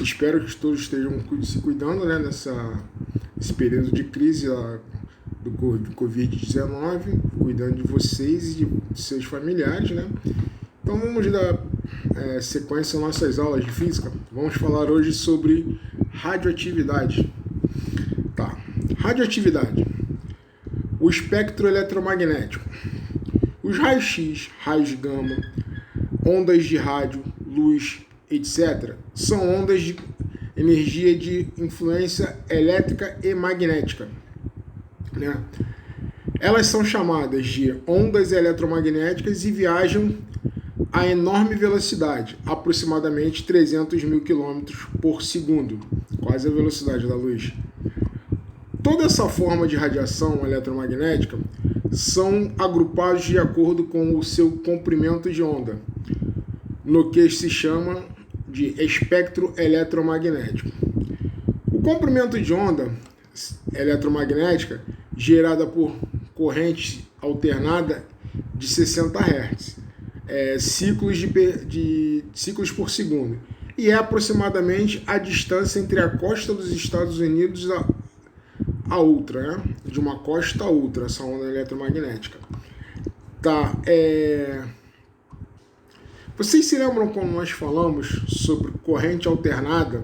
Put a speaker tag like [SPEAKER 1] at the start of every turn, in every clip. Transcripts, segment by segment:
[SPEAKER 1] Espero que todos estejam se cuidando, né, nesse período de crise do Covid-19, cuidando de vocês e de seus familiares, né? Então vamos dar sequência às nossas aulas de física. Vamos falar hoje sobre radioatividade. Tá. Radioatividade. O espectro eletromagnético. Os raios X, raios gama, ondas de rádio, luz, etc., são ondas de energia de influência elétrica e magnética, né? Elas são chamadas de ondas eletromagnéticas e viajam a enorme velocidade, aproximadamente 300 mil km por segundo, quase a velocidade da luz. Toda essa forma de radiação eletromagnética são agrupados de acordo com o seu comprimento de onda, no que se chama de espectro eletromagnético. O comprimento de onda eletromagnética gerada por corrente alternada de 60 Hz, ciclos por segundo, e é aproximadamente a distância entre a costa dos Estados Unidos a outra, né? De uma costa a outra, essa onda eletromagnética. Tá, Vocês se lembram quando nós falamos sobre corrente alternada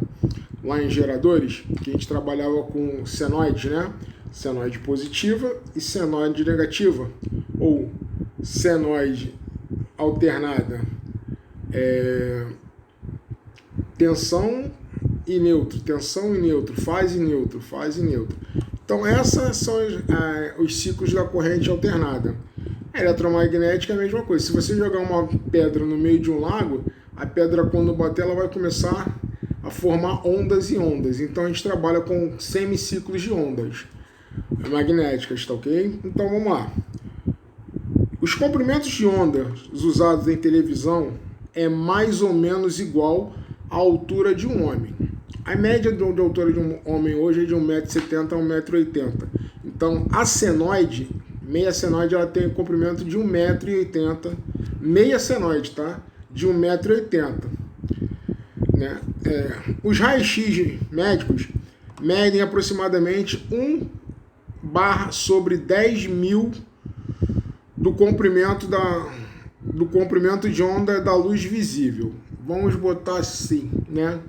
[SPEAKER 1] lá em geradores? Que a gente trabalhava com senoide, né? Senoide positiva e senoide negativa. Ou senoide alternada, tensão e neutro, fase e neutro, fase e neutro. Então, esses são os ciclos da corrente alternada. A eletromagnética é a mesma coisa. Se você jogar uma pedra no meio de um lago, a pedra, quando bater, ela vai começar a formar ondas e ondas. Então, a gente trabalha com semiciclos de ondas magnéticas, tá ok? Então, vamos lá. Os comprimentos de ondas usados em televisão é mais ou menos igual à altura de um homem. A média de altura de um homem hoje é de 1,70 m a 1,80 m. Então, a senoide, meia senoide, ela tem um comprimento de 1,80 m. Meia senoide, tá? De 1,80 m. Né? Os raios-x médicos medem aproximadamente 1/10.000 do comprimento de onda da luz visível. Vamos botar assim, né?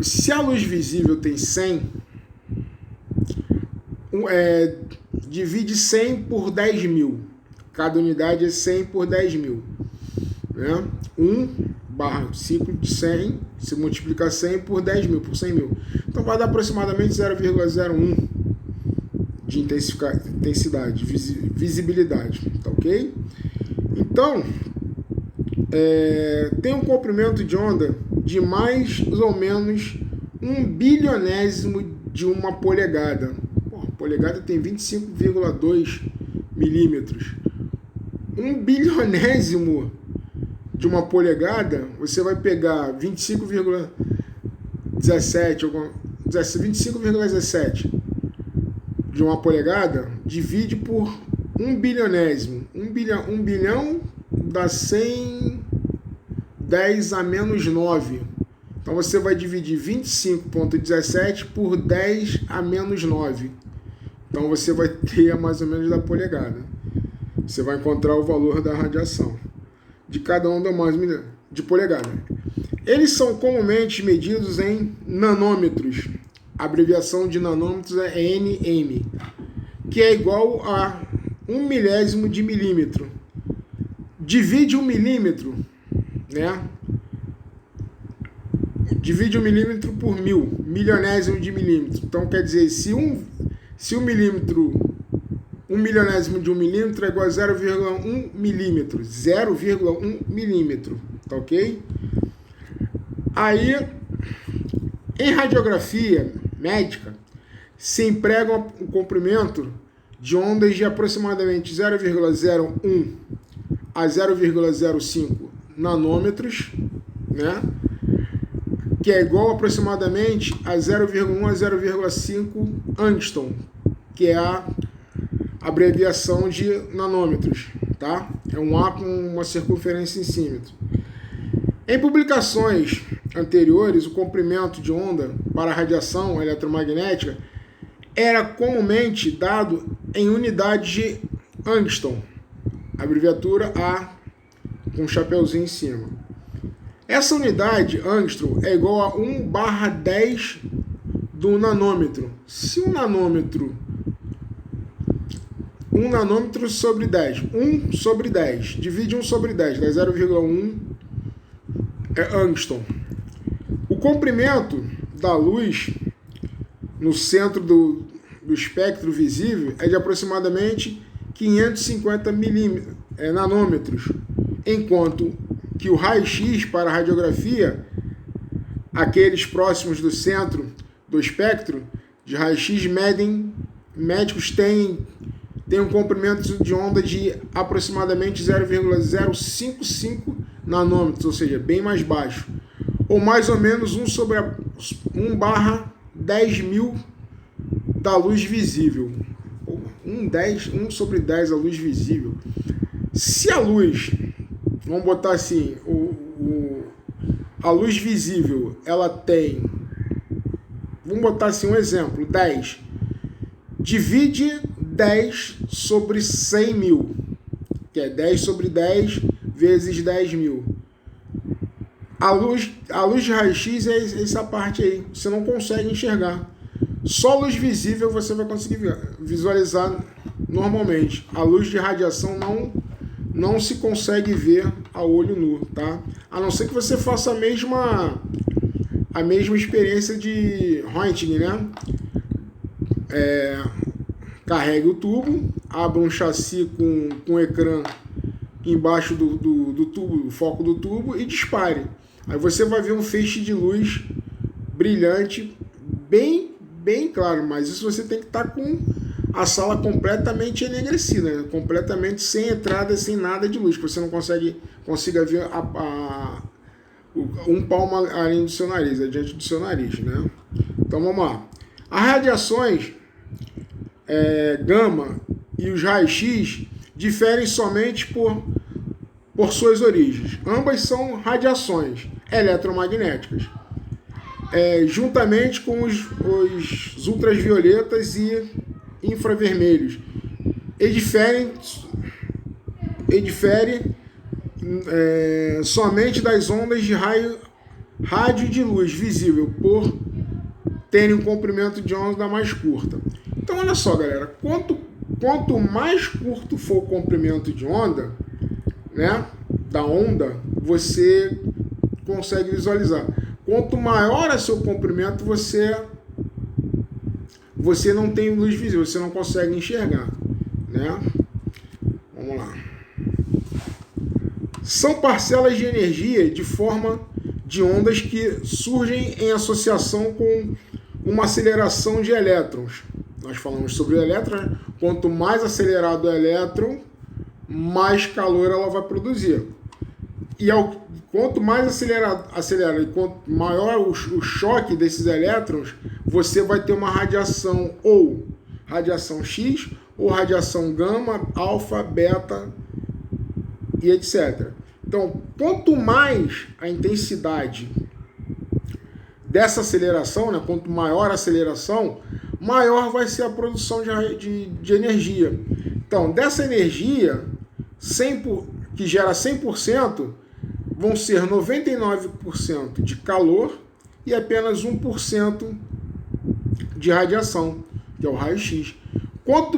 [SPEAKER 1] Se a luz visível tem 100, divide 100 por 10.000. Cada unidade é 100 por 10.000. Né? 1/ciclo de 100, se multiplicar 100 por 10.000, por 100.000. Então vai dar aproximadamente 0,01 de intensidade, visibilidade, tá ok? Então, tem um comprimento de onda de mais ou menos 1/bilionésimo de uma polegada. A polegada tem 25,2 milímetros. 1/bilionésimo de uma polegada, você vai pegar 25,17 de uma polegada, divide por 1/bilionésimo. 1 bilhão dá 110 a menos 9. Então você vai dividir 25,17 por 10 a menos 9. Então você vai ter mais ou menos da polegada. Você vai encontrar o valor da radiação de cada onda mais de polegada. Eles são comumente medidos em nanômetros. A abreviação de nanômetros é nm, que é igual a 1/1000 de milímetro. Divide 1 milímetro, né? Divide 1 milímetro por 1000, milionésimo de milímetro. Então quer dizer, se um milímetro, 1 milionésimo de 1 milímetro é igual a 0,1 milímetro. 0,1 milímetro, tá ok? Aí, em radiografia médica, se emprega o comprimento de ondas de aproximadamente 0,01 a 0,05 nanômetros, né? Que é igual aproximadamente a 0,1 a 0,5 Angstrom, que é a abreviação de nanômetros, tá? É um A com uma circunferência em centímetro. Em publicações anteriores, o comprimento de onda para a radiação eletromagnética era comumente dado em unidade de Angstrom, abreviatura A com um chapeuzinho em cima. Essa unidade, Angstrom, é igual a 1/10 do nanômetro. Se um nanômetro sobre 10, 1 sobre 10, divide 1 sobre 10, dá 0,1 Angstrom. O comprimento da luz no centro do espectro visível é de aproximadamente 550 nanômetros, enquanto que o raio-x para a radiografia, aqueles próximos do centro do espectro de raio-x médicos têm um comprimento de onda de aproximadamente 0,055 nanômetros, ou seja, bem mais baixo, ou mais ou menos 1/10.000 da luz visível. 1 sobre 10 a luz visível. Se a luz, vamos botar assim, a luz visível, ela tem, vamos botar assim um exemplo, 10. Divide 10 sobre 100 mil, que é 10 sobre 10 vezes 10 mil. A luz de raio-x é essa parte aí, você não consegue enxergar. Só luz visível você vai conseguir visualizar normalmente. A luz de radiação não se consegue ver a olho nu, tá? A não ser que você faça a mesma experiência de Röntgen, né? Carregue o tubo, abra um chassi com um ecrã embaixo do tubo, o foco do tubo, e dispare. Aí você vai ver um feixe de luz brilhante, bem claro, mas isso você tem que estar com a sala completamente enegrecida, né? Completamente sem entrada, sem nada de luz, que você não consiga ver um palmo além do seu nariz, adiante do seu nariz, né? Então vamos lá. As radiações gama e os raios-x diferem somente por suas origens. Ambas são radiações eletromagnéticas, juntamente com os ultravioletas e infravermelhos. Ele difere somente das ondas de rádio de luz visível, por terem um comprimento de onda mais curta. Então, olha só, galera, quanto mais curto for o comprimento de onda, né, da onda, você consegue visualizar. Quanto maior é seu comprimento, você não tem luz visível, você não consegue enxergar, né? Vamos lá. São parcelas de energia de forma de ondas que surgem em associação com uma aceleração de elétrons. Nós falamos sobre o elétron. Quanto mais acelerado o elétron, mais calor ela vai produzir. E quanto mais acelera e quanto maior o choque desses elétrons, você vai ter uma radiação, ou radiação X, ou radiação gama, alfa, beta e etc. Então, quanto mais a intensidade dessa aceleração, né, quanto maior a aceleração, maior vai ser a produção de energia. Então, dessa energia, que gera 100%, vão ser 99% de calor e apenas 1% de radiação, que é o raio-x. Quanto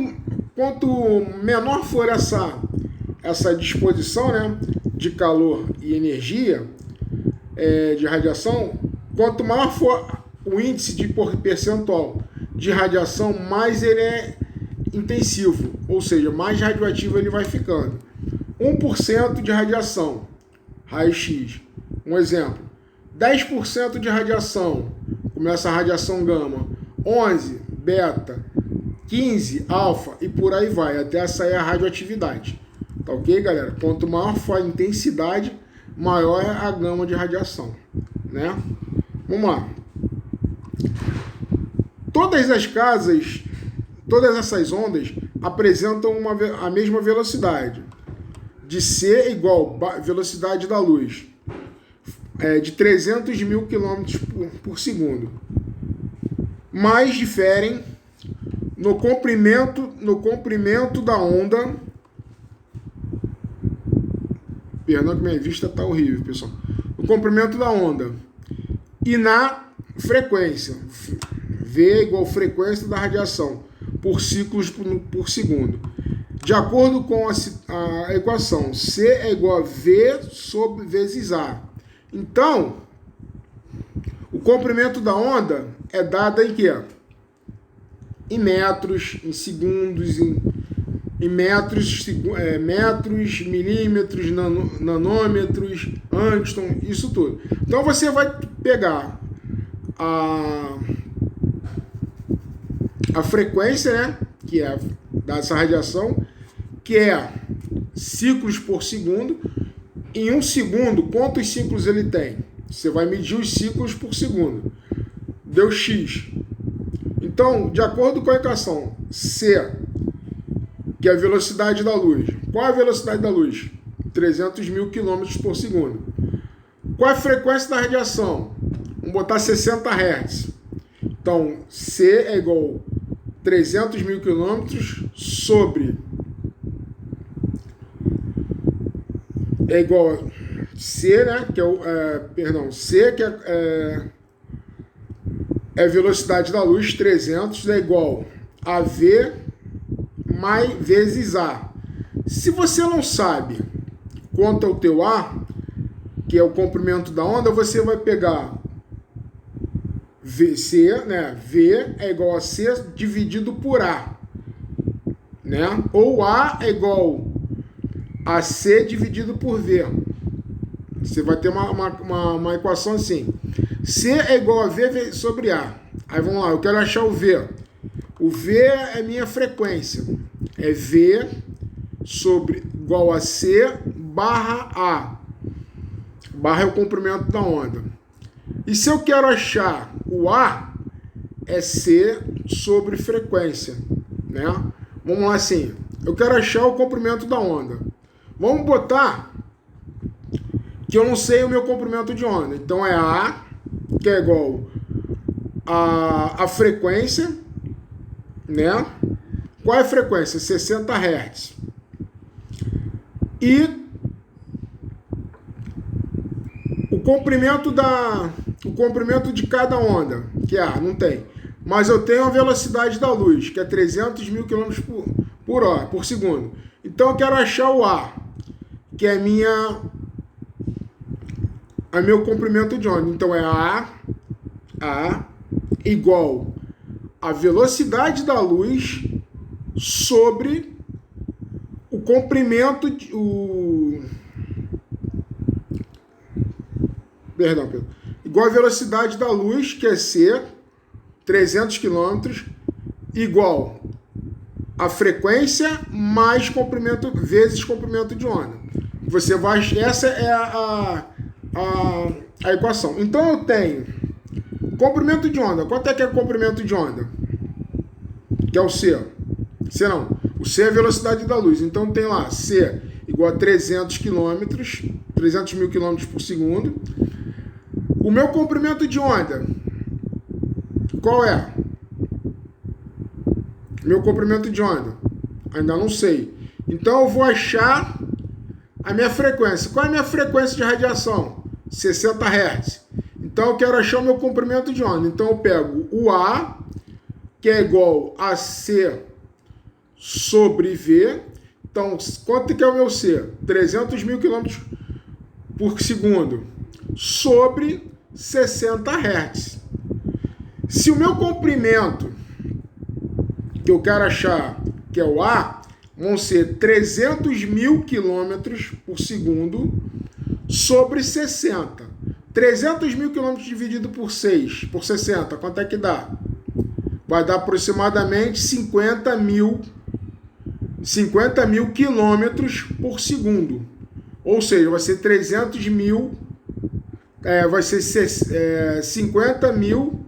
[SPEAKER 1] menor for essa disposição, né, de calor e energia, de radiação, quanto maior for o índice de percentual de radiação, mais ele é intensivo, ou seja, mais radioativo ele vai ficando. 1% de radiação, raio-x. Um exemplo, 10% de radiação, começa a radiação gama, 11 beta, 15 alfa e por aí vai, até sair a radioatividade. Tá ok, galera? Quanto maior for a intensidade, maior é a gama de radiação, né? Vamos lá. Todas essas ondas apresentam a mesma velocidade, de C igual a velocidade da luz. de 300 mil quilômetros por segundo. Mas diferem no comprimento da onda. Perdão que minha vista está horrível, pessoal. No comprimento da onda e na frequência. V igual frequência da radiação por ciclos por segundo. De acordo com a equação, C é igual a V sobre vezes A. Então, o comprimento da onda é dado em quê? Em metros, em segundos, em metros, milímetros, nanômetros, angstrom, isso tudo. Então você vai pegar a frequência, né, que é dessa radiação, que é ciclos por segundo. Em um segundo, quantos ciclos ele tem? Você vai medir os ciclos por segundo. Deu X. Então, de acordo com a equação C, que é a velocidade da luz. Qual é a velocidade da luz? 300 mil quilômetros por segundo. Qual é a frequência da radiação? Vamos botar 60 Hz. Então, C é igual a 300 mil quilômetros sobre... É igual a C, né? Que é C, que é a velocidade da luz, 300, é igual a V mais vezes A. Se você não sabe quanto é o teu A, que é o comprimento da onda, você vai pegar VC, né? V é igual a C dividido por A, né? Ou A é igual a C dividido por V. Você vai ter uma equação assim. C é igual a V sobre A. Aí vamos lá, eu quero achar o V. O V é minha frequência. É V sobre igual a C barra A. Barra é o comprimento da onda. E se eu quero achar o A, é C sobre frequência, né? Vamos lá assim. Eu quero achar o comprimento da onda. Vamos botar que eu não sei o meu comprimento de onda. Então é A, que é igual a frequência, né? Qual é a frequência? 60 Hz. E o comprimento de cada onda, que é A, não tem. Mas eu tenho a velocidade da luz, que é 300 mil km por segundo. Então eu quero achar o A, que é meu comprimento de onda. Então é A igual a velocidade da luz sobre o comprimento igual a velocidade da luz, que é C, 300 km, igual a frequência mais comprimento vezes comprimento de onda. Essa é a equação. Então eu tenho comprimento de onda. Quanto é que é o comprimento de onda? Que é o C. C não. O C é a velocidade da luz. Então tem lá C igual a 300 mil quilômetros por segundo. O meu comprimento de onda, qual é? Meu comprimento de onda? Ainda não sei. Então eu vou achar a minha frequência. Qual é a minha frequência de radiação? 60 Hz. Então eu quero achar o meu comprimento de onda. Então eu pego o A, que é igual a C sobre V. Então, quanto que é o meu C? 300 mil quilômetros por segundo sobre 60 Hz. Se o meu comprimento que eu quero achar, que é o A, vão ser 300 mil quilômetros por segundo sobre 60. 300 mil quilômetros dividido por 60, quanto é que dá? Vai dar aproximadamente 50 mil quilômetros por segundo. Ou seja, vai ser 300 mil, vai ser 50 mil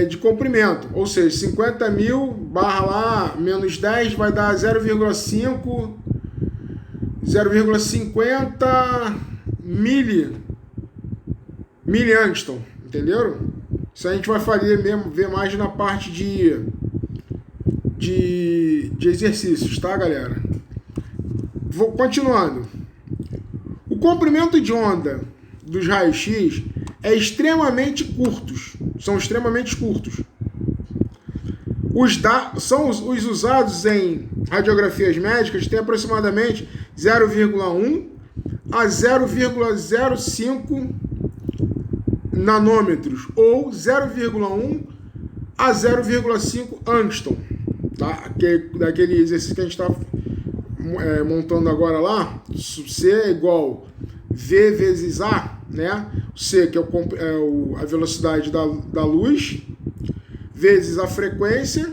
[SPEAKER 1] de comprimento. Ou seja, 50 mil barra lá, menos 10 vai dar 0,50 miliangstrom, entenderam? Isso a gente vai fazer mesmo, ver mais na parte de exercícios, tá, galera? Vou continuando. O comprimento de onda dos raios-x é extremamente curtos, são extremamente curtos. São os usados em radiografias médicas, tem aproximadamente 0,1 a 0,05 nanômetros ou 0,1 a 0,5 angstrom, tá? Daquele exercício que a gente está montando agora lá, C é igual V vezes A, né? C, que é a velocidade da luz, vezes a frequência,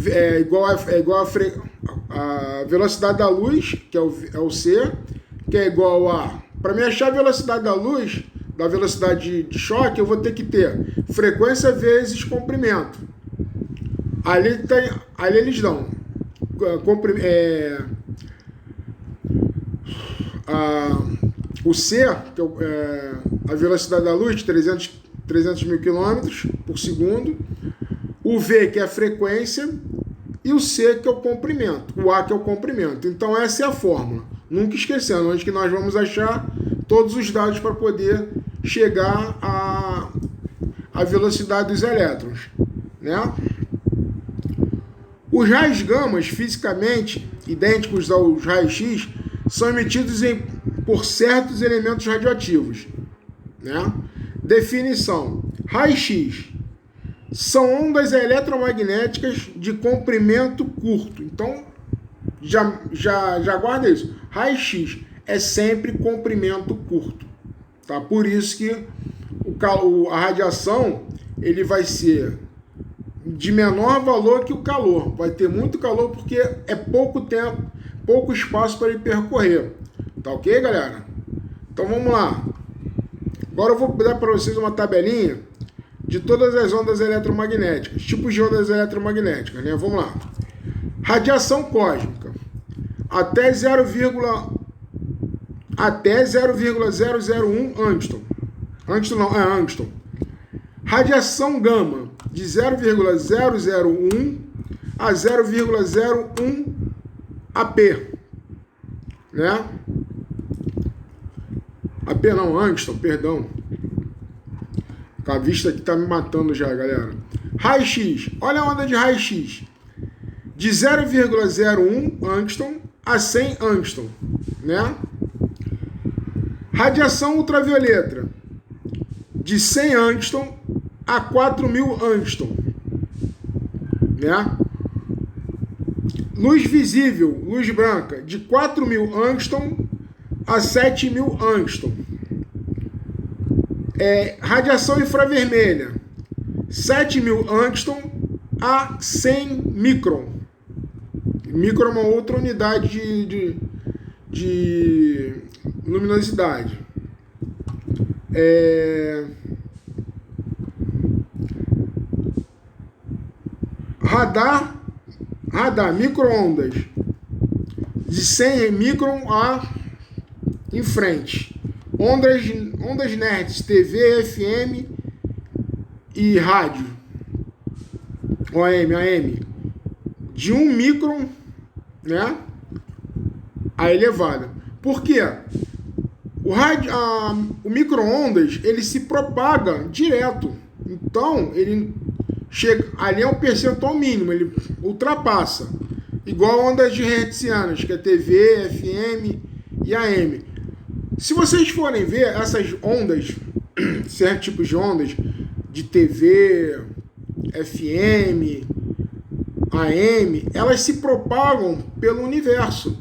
[SPEAKER 1] é igual a velocidade da luz, que é o C, que é igual a... Para me achar a velocidade da luz, da velocidade de choque, eu vou ter que ter frequência vezes comprimento. Ali eles dão o C, que é a velocidade da luz, de 300 mil quilômetros por segundo, o V, que é a frequência, e o C, que é o comprimento, o A, que é o comprimento. Então essa é a fórmula. Nunca esquecendo, onde que nós vamos achar todos os dados para poder chegar à velocidade dos elétrons, né? Os raios gamas, fisicamente idênticos aos raios-x, são emitidos por certos elementos radioativos, né? Definição: raio-x são ondas eletromagnéticas de comprimento curto. Então, já guarda isso. Raio-x é sempre comprimento curto, tá? Por isso que a radiação ele vai ser de menor valor que o calor. Vai ter muito calor porque é pouco tempo, pouco espaço para ele percorrer. Tá ok, galera? Então vamos lá. Agora eu vou dar para vocês uma tabelinha de todas as ondas eletromagnéticas, tipos de ondas eletromagnéticas, né? Vamos lá. Radiação cósmica. Até 0,001 angstrom. Angstrom. Radiação gama, de 0,001 a 0,01 AP, né? AP não, angstrom, perdão. A vista aqui tá me matando já, galera. Raio-x, olha a onda de raio-x. De 0,01 angstrom a 100 angstrom, né? Radiação ultravioleta, de 100 angstrom a 4.000 angstrom, né? Luz visível, luz branca, de 4.000 angstrom a 7.000 angstrom. Radiação infravermelha, 7.000 angstrom a 100 micron. Micron é uma outra unidade de luminosidade. Radar, micro-ondas, de 100 micron em frente. Ondas nerds, TV, FM e rádio, OM, AM, de 1 micron, né, a elevada. Por quê? O micro-ondas, ele se propaga direto. Então, ele chega, ali é um percentual mínimo, ele ultrapassa. Igual ondas de hertzianas, que é TV, FM e AM. Se vocês forem ver essas ondas, certos tipos de ondas, de TV, FM, AM, elas se propagam pelo universo.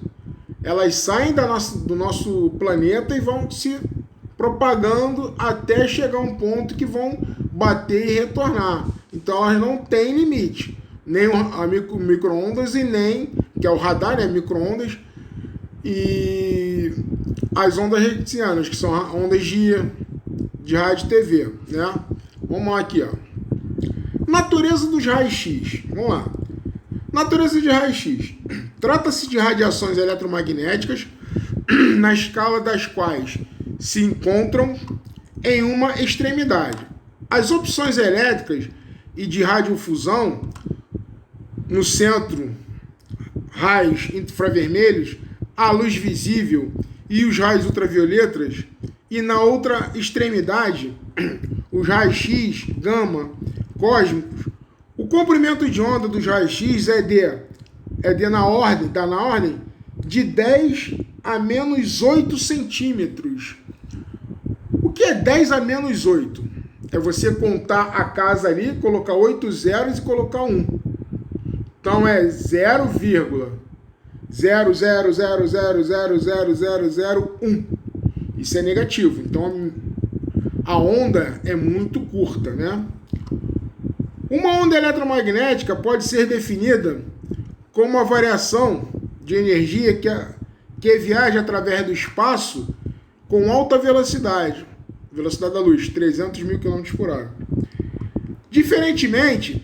[SPEAKER 1] Elas saem do nosso planeta e vão se propagando até chegar a um ponto que vão bater e retornar. Então elas não têm limite. Nem a micro-ondas e nem, que é o radar, né, micro-ondas, e as ondas hertzianas, que são ondas de rádio e TV, né? Vamos lá aqui, ó. Natureza dos raios-x. Vamos lá. Natureza de raio-x. Trata-se de radiações eletromagnéticas na escala das quais se encontram em uma extremidade. As opções elétricas e de radiofusão no centro, raios infravermelhos, a luz visível e os raios ultravioletas, e na outra extremidade, os raios X, gama, cósmicos. O comprimento de onda dos raios X está na ordem de 10 a menos 8 centímetros. O que é 10 a menos 8? É você contar a casa ali, colocar 8 zeros e colocar 1. Então é 0,00000000001. Isso é negativo. Então a onda é muito curta, né? Uma onda eletromagnética pode ser definida como uma variação de energia que viaja através do espaço com alta velocidade da luz, 300 mil km por hora. Diferentemente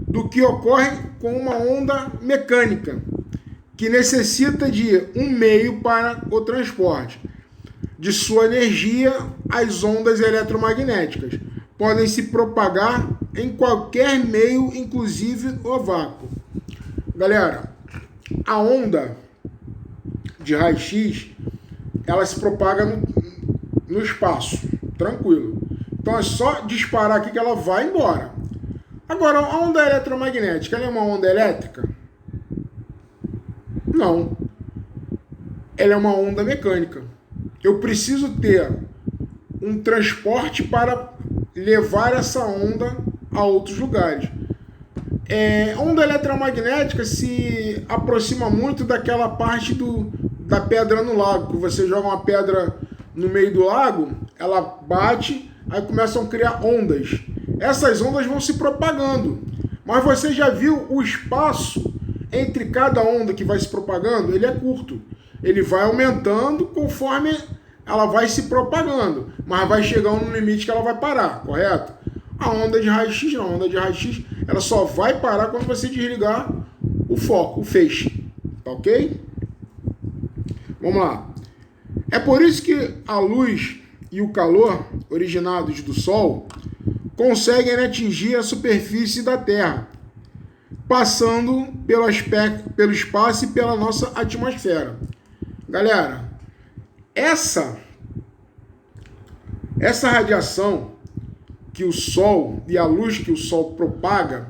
[SPEAKER 1] do que ocorre com uma onda mecânica, que necessita de um meio para o transporte de sua energia. As ondas eletromagnéticas podem se propagar em qualquer meio, inclusive o vácuo. Galera, a onda de raio-x, ela se propaga no espaço, tranquilo. Então é só disparar aqui que ela vai embora. Agora, a onda eletromagnética, ela é uma onda elétrica? Não. Ela é uma onda mecânica. Eu preciso ter um transporte para levar essa onda a outros lugares. A onda eletromagnética se aproxima muito daquela parte da pedra no lago, que você joga uma pedra no meio do lago, ela bate, aí começam a criar ondas. Essas ondas vão se propagando. Mas você já viu o espaço entre cada onda que vai se propagando? Ele é curto. Ele vai aumentando conforme ela vai se propagando, mas vai chegar um limite que ela vai parar, correto? A onda de raio-x não. A onda de raio-x ela só vai parar quando você desligar o foco, o feixe. Tá ok? Vamos lá. É por isso que a luz e o calor originados do Sol conseguem atingir a superfície da Terra, passando pelo espaço e pela nossa atmosfera. Galera, essa radiação que o Sol e a luz que o Sol propaga,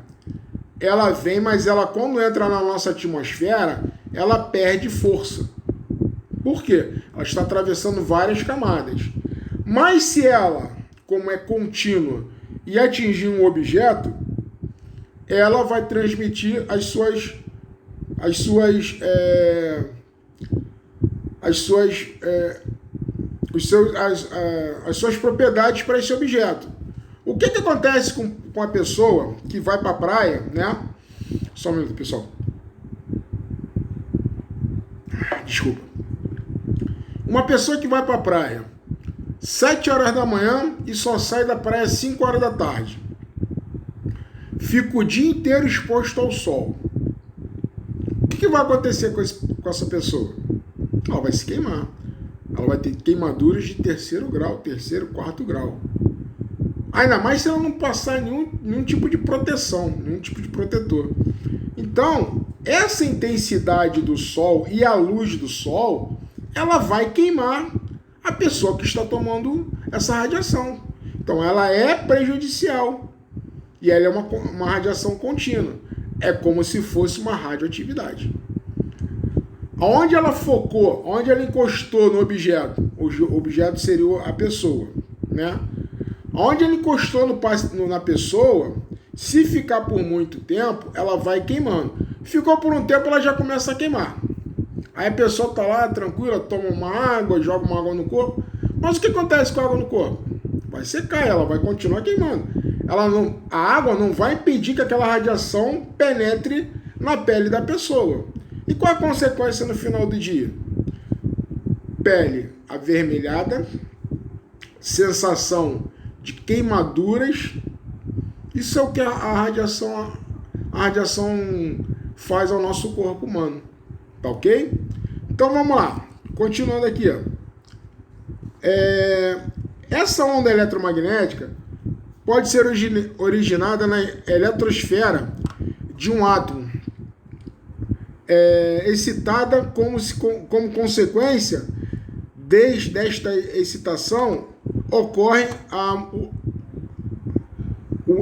[SPEAKER 1] ela vem, mas ela quando entra na nossa atmosfera, ela perde força. Por quê? Ela está atravessando várias camadas. Mas se ela, como é contínua, e atingir um objeto, ela vai transmitir as suas propriedades para esse objeto. O que acontece com a pessoa que vai para a praia, né? Só um minuto, pessoal. Desculpa. Uma pessoa que vai para a praia 7 horas da manhã e só sai da praia às 5 horas da tarde. Fica o dia inteiro exposto ao sol. O que vai acontecer com essa pessoa? Ela vai se queimar. Ela vai ter queimaduras de 3º grau, 3º, 4º grau. Ainda mais se ela não passar nenhum tipo de proteção, nenhum tipo de protetor. Então, essa intensidade do sol e a luz do sol, ela vai queimar a pessoa que está tomando essa radiação. Então, ela é prejudicial. E ela é uma radiação contínua. É como se fosse uma radioatividade. Onde ela focou, onde ela encostou no objeto, o objeto seria a pessoa, né? Onde ela encostou na pessoa, se ficar por muito tempo, ela vai queimando. Ficou por um tempo, ela já começa a queimar. Aí a pessoa está lá, tranquila, toma uma água, joga uma água no corpo. Mas o que acontece com a água no corpo? Vai secar, ela vai continuar queimando. A água não vai impedir que aquela radiação penetre na pele da pessoa. E qual a consequência no final do dia? Pele avermelhada, sensação de queimaduras. Isso é o que a radiação faz ao nosso corpo humano. Tá ok? Então vamos lá. continuando aqui, ó. Essa onda eletromagnética pode ser originada na eletrosfera de um átomo, excitada como consequência desta excitação ocorre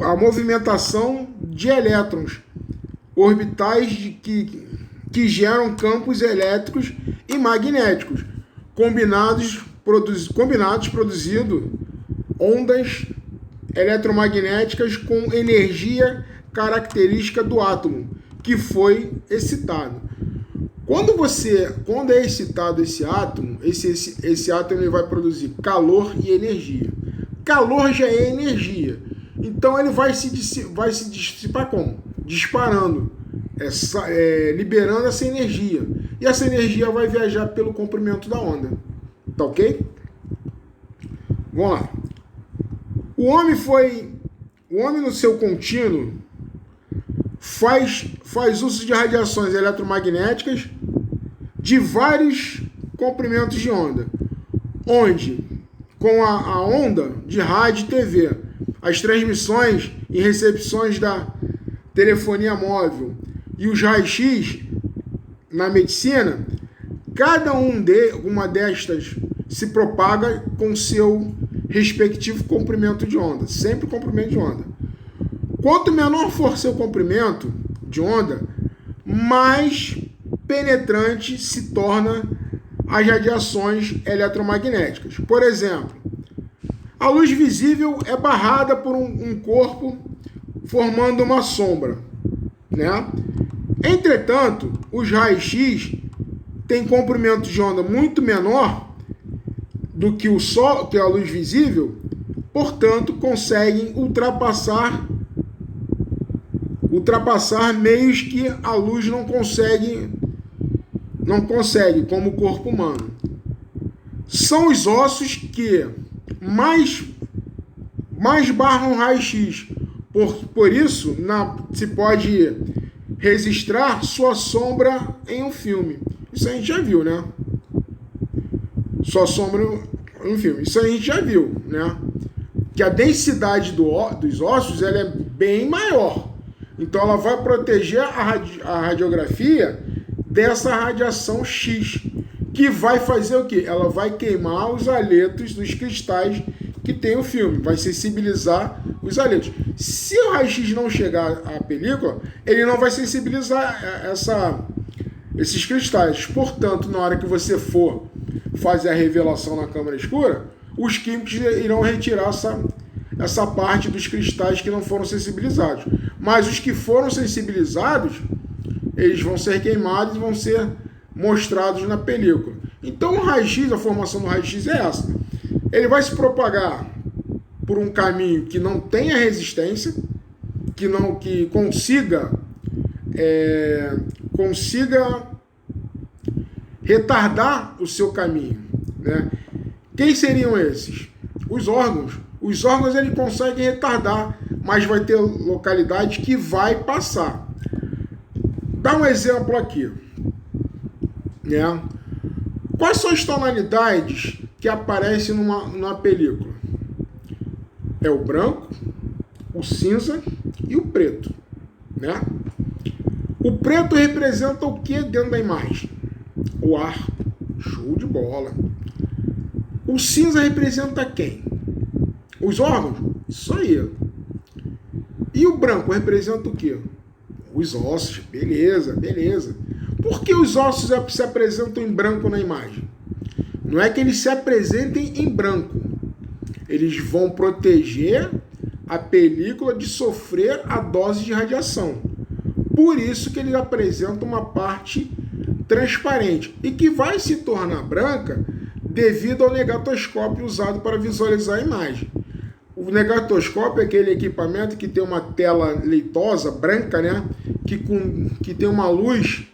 [SPEAKER 1] a movimentação de elétrons orbitais que geram campos elétricos e magnéticos combinados produzindo ondas eletromagnéticas com energia característica do átomo que foi excitado. Quando é excitado esse átomo, esse átomo ele vai produzir calor e energia. Calor já é energia. Então ele vai se dissipar como? Disparando, liberando essa energia. E essa energia vai viajar pelo comprimento da onda. Tá ok? Vamos lá. O homem no seu contínuo faz uso de radiações eletromagnéticas de vários comprimentos de onda, onde, com a onda de rádio e TV, as transmissões e recepções da telefonia móvel e os raios-x na medicina, cada uma destas se propaga com seu respectivo comprimento de onda, sempre comprimento de onda. Quanto menor for seu comprimento de onda, mais penetrante se torna as radiações eletromagnéticas. Por exemplo, a luz visível é barrada por um corpo formando uma sombra, né? Entretanto, os raios-x têm comprimento de onda muito menor do que a luz visível, portanto, conseguem ultrapassar meios que a luz não consegue, como o corpo humano. São os ossos que mais barram raio-x. Por isso, se pode registrar sua sombra em um filme. Isso a gente já viu, né? Sua sombra em um filme. Isso a gente já viu, né? Que a densidade dos ossos ela é bem maior. Então ela vai proteger a radiografia dessa radiação X, que vai fazer o quê? Ela vai queimar os haletos dos cristais que tem o filme, vai sensibilizar os haletos. Se o raio-x não chegar à película, ele não vai sensibilizar esses cristais. Portanto, na hora que você for fazer a revelação na câmara escura, os químicos irão retirar essa parte dos cristais que não foram sensibilizados. Mas os que foram sensibilizados, eles vão ser queimados e vão ser mostrados na película. Então o raio-x, a formação do raio-x é essa. Ele vai se propagar por um caminho que não tenha resistência, que consiga retardar o seu caminho, né? Quem seriam esses? Os órgãos. Os órgãos ele consegue retardar, mas vai ter localidade que vai passar. Dá um exemplo aqui, né? Quais são as tonalidades que aparecem numa película? É o branco, o cinza e o preto, né? O preto representa o que dentro da imagem? O ar. Show de bola. O cinza representa quem? Os órgãos? Isso aí. E o branco representa o quê? Os ossos. Beleza, beleza. Por que os ossos se apresentam em branco na imagem? Não é que eles se apresentem em branco. Eles vão proteger a película de sofrer a dose de radiação. Por isso que ele apresenta uma parte transparente e que vai se tornar branca devido ao negatoscópio usado para visualizar a imagem. O negatoscópio é aquele equipamento que tem uma tela leitosa, branca, né? Que tem uma luz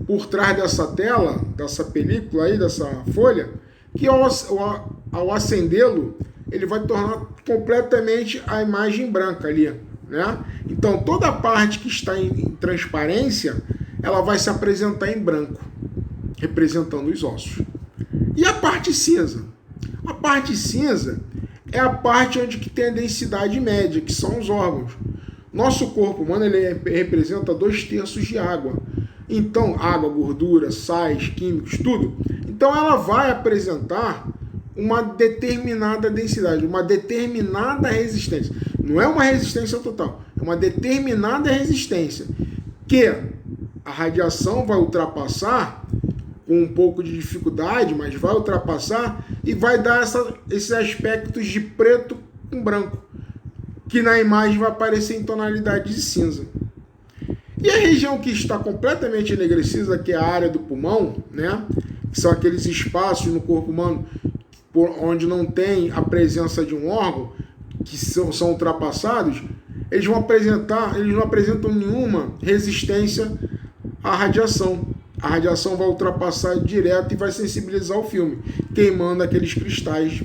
[SPEAKER 1] por trás dessa tela, dessa película aí, dessa folha, que ao acendê-lo, ele vai tornar completamente a imagem branca ali, né? Então, toda a parte que está em transparência, ela vai se apresentar em branco, representando os ossos. parte cinza. A parte cinza é a parte onde que tem a densidade média, que são os órgãos. Nosso corpo humano ele representa 2/3 de água. Então, água, gordura, sais, químicos, tudo. Então, ela vai apresentar uma determinada densidade, uma determinada resistência. Não é uma resistência total, é uma determinada resistência que a radiação vai ultrapassar com um pouco de dificuldade, mas vai ultrapassar e vai dar esses aspectos de preto com branco, que na imagem vai aparecer em tonalidade de cinza. E a região que está completamente enegrecida, que é a área do pulmão, né? Que são aqueles espaços no corpo humano onde não tem a presença de um órgão, que são ultrapassados, eles não apresentam nenhuma resistência à radiação. A radiação vai ultrapassar direto e vai sensibilizar o filme, queimando aqueles cristais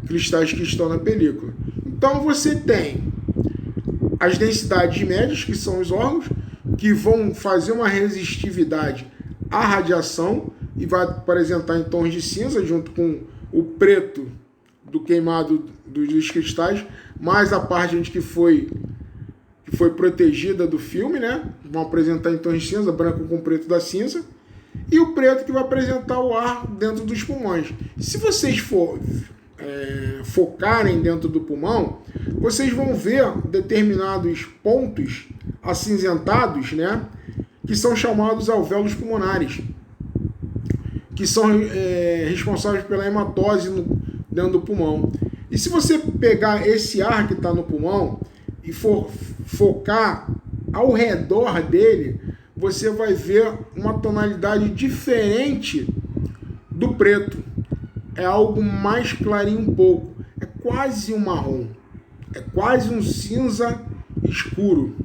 [SPEAKER 1] que estão na película. Então você tem as densidades médias, que são os órgãos, que vão fazer uma resistividade à radiação e vai apresentar em tons de cinza, junto com o preto do queimado dos cristais, mais a parte que foi protegida do filme, né? Vão apresentar em tons de cinza, branco com preto da cinza, e o preto que vai apresentar o ar dentro dos pulmões. Se vocês focarem dentro do pulmão, vocês vão ver determinados pontos acinzentados, né? Que são chamados alvéolos pulmonares, que são responsáveis pela hematose dentro do pulmão. E se você pegar esse ar que está no pulmão e for focar ao redor dele, você vai ver uma tonalidade diferente do preto. É algo mais clarinho um pouco. É quase um marrom. É quase um cinza escuro,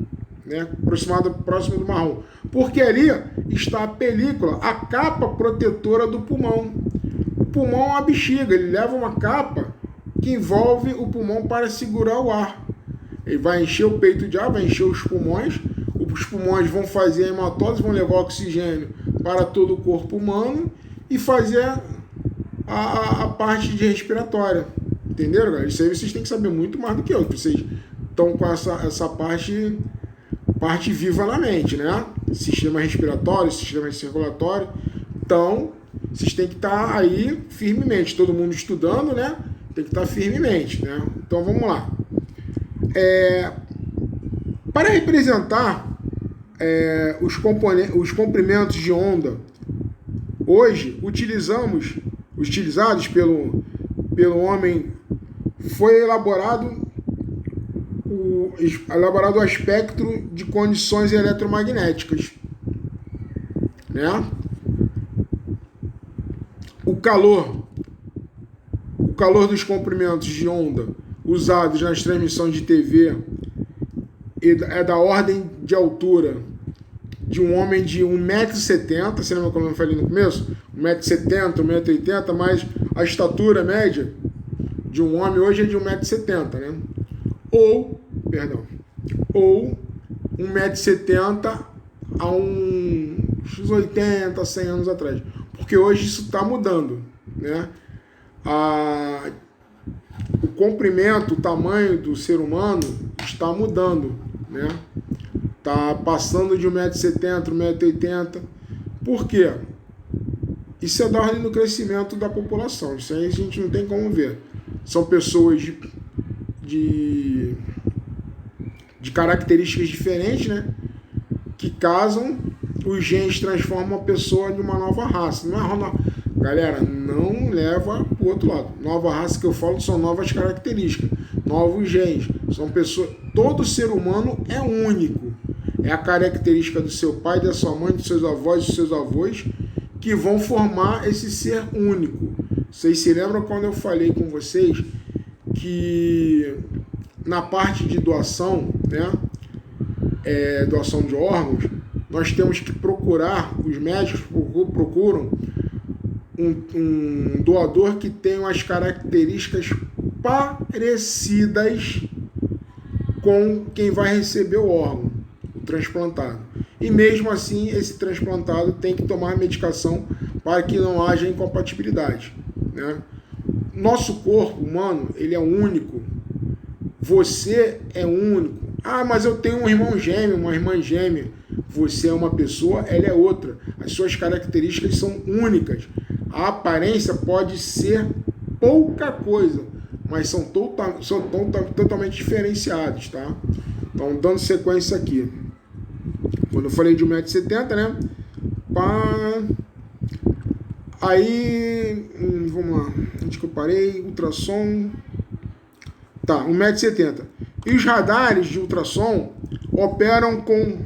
[SPEAKER 1] né? Próximo do marrom. Porque ali está a película, a capa protetora do pulmão. O pulmão é uma bexiga, ele leva uma capa que envolve o pulmão para segurar o ar. Ele vai encher o peito de ar, vai encher os pulmões vão fazer a hematose, vão levar oxigênio para todo o corpo humano e fazer a parte de respiratória. Entenderam, galera? Isso aí vocês têm que saber muito mais do que eu, que vocês estão com essa parte viva na mente, né? Sistema respiratório, sistema circulatório. Então, vocês têm que estar aí firmemente, todo mundo estudando, né? Tem que estar firmemente, né? Então, vamos lá. Para representar os comprimentos de onda, hoje utilizados pelo homem, foi elaborado o espectro de condições eletromagnéticas, né? O calor dos comprimentos de onda usados nas transmissões de TV é da ordem de altura de um homem de 1,70 m, você lembra como eu falei no começo? 1,70 m, 1,80 m, mas a estatura média de um homem hoje é de 1,70 m, né? Ou 1,70 m há uns 80, 100 anos atrás. Porque hoje isso está mudando, né? O comprimento, o tamanho do ser humano está mudando, né? Está passando de 1,70 m, 1,80 m. Por quê? Isso é da ordem do crescimento da população. Isso aí a gente não tem como ver. São pessoas de características diferentes, né? Que casam, os genes transformam a pessoa de uma nova raça. Galera, não leva para o outro lado. Nova raça que eu falo são novas características, novos genes. São pessoas. Todo ser humano é único. É a característica do seu pai, da sua mãe, dos seus avós, dos seus avós, que vão formar esse ser único. Vocês se lembram quando eu falei com vocês que na parte de doação, né? Doação de órgãos, nós temos que procurar, os médicos procuram um doador que tenha as características parecidas com quem vai receber o órgão, o transplantado. E mesmo assim, esse transplantado tem que tomar medicação para que não haja incompatibilidade. né? Nosso corpo humano, ele é único. Você é único. Ah, mas eu tenho um irmão gêmeo, uma irmã gêmea. Você é uma pessoa, ela é outra. As suas características são únicas. A aparência pode ser pouca coisa, mas são totalmente diferenciados, tá? Então, dando sequência aqui. Quando eu falei de 1,70 m, né? Aí, vamos lá. Onde que eu parei? Ultrassom. Tá, 1,70 m. E os radares de ultrassom operam com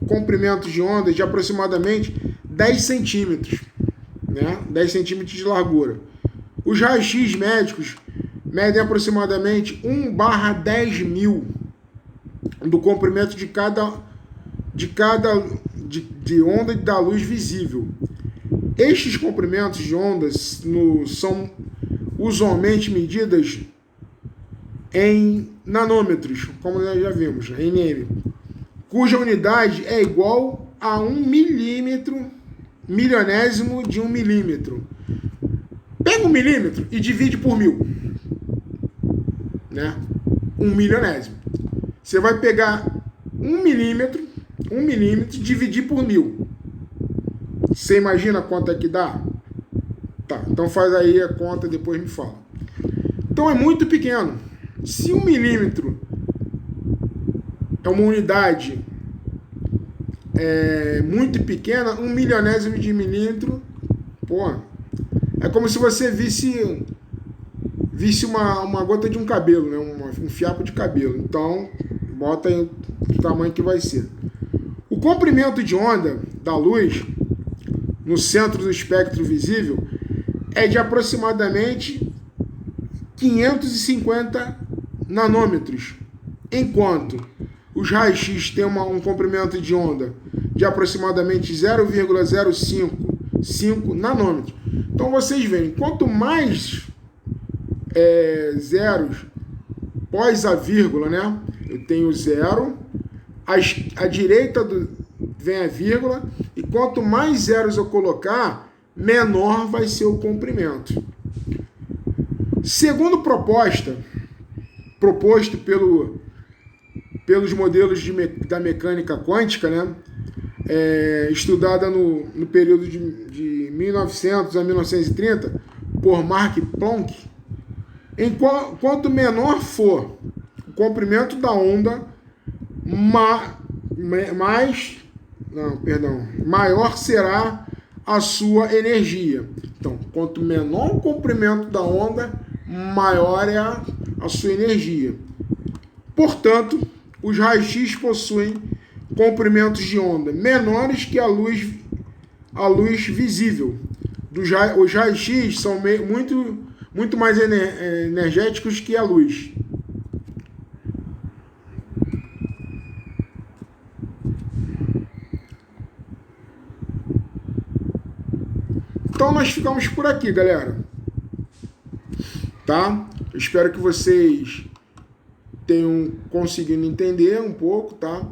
[SPEAKER 1] comprimentos de onda de aproximadamente 10 centímetros, né? 10 centímetros de largura. Os raios-x médicos medem aproximadamente 1/10.000 do comprimento de onda da luz visível. Estes comprimentos de ondas são usualmente medidas em nanômetros, como nós já vimos, nm, cuja unidade é igual a 1 milímetro, milionésimo de 1 milímetro. Pega 1 milímetro e divide por 1000, né? 1 milionésimo. Você vai pegar 1 milímetro e dividir por 1000. Você imagina quanto é que dá? Tá, então faz aí a conta e depois me fala. Então é muito pequeno. Se 1 milímetro é uma unidade muito pequena, 1 milionésimo de milímetro, pô, é como se você visse uma gota de um cabelo, né? Um fiapo de cabelo. Então, bota aí o tamanho que vai ser. O comprimento de onda da luz no centro do espectro visível é de aproximadamente 550 nanômetros, enquanto os raios-x têm um comprimento de onda de aproximadamente 0,055 nanômetros. Então vocês veem, quanto mais zeros pós a vírgula, né? Eu tenho zero, à direita vem a vírgula, e quanto mais zeros eu colocar, menor vai ser o comprimento. Segundo proposto pelos modelos da mecânica quântica, né? Estudada no período de 1900 a 1930 por Mark Planck, quanto menor for o comprimento da onda, maior será a sua energia. Então, quanto menor o comprimento da onda, maior é a sua energia. Portanto, os raios-x possuem comprimentos de onda menores que a luz visível. Os raios-x são muito mais energéticos que a luz. Então nós ficamos por aqui, galera. Tá? Espero que vocês tenham conseguido entender um pouco, tá?